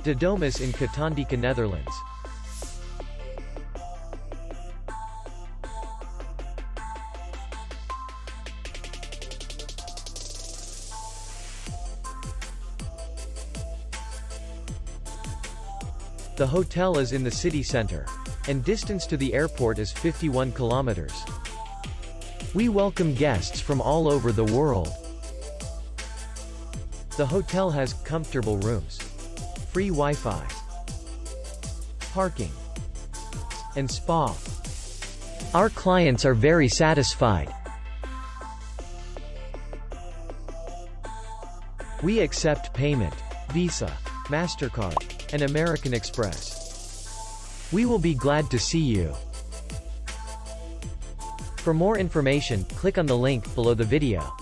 De Domus in Kattendijke, Netherlands. The hotel is in the city center, and distance to the airport is 51 kilometers. We welcome guests from all over the world. The hotel has comfortable rooms, free Wi-Fi, parking, and spa. Our clients are very satisfied. We accept payment, Visa, MasterCard, and American Express. We will be glad to see you. For more information, click on the link below the video.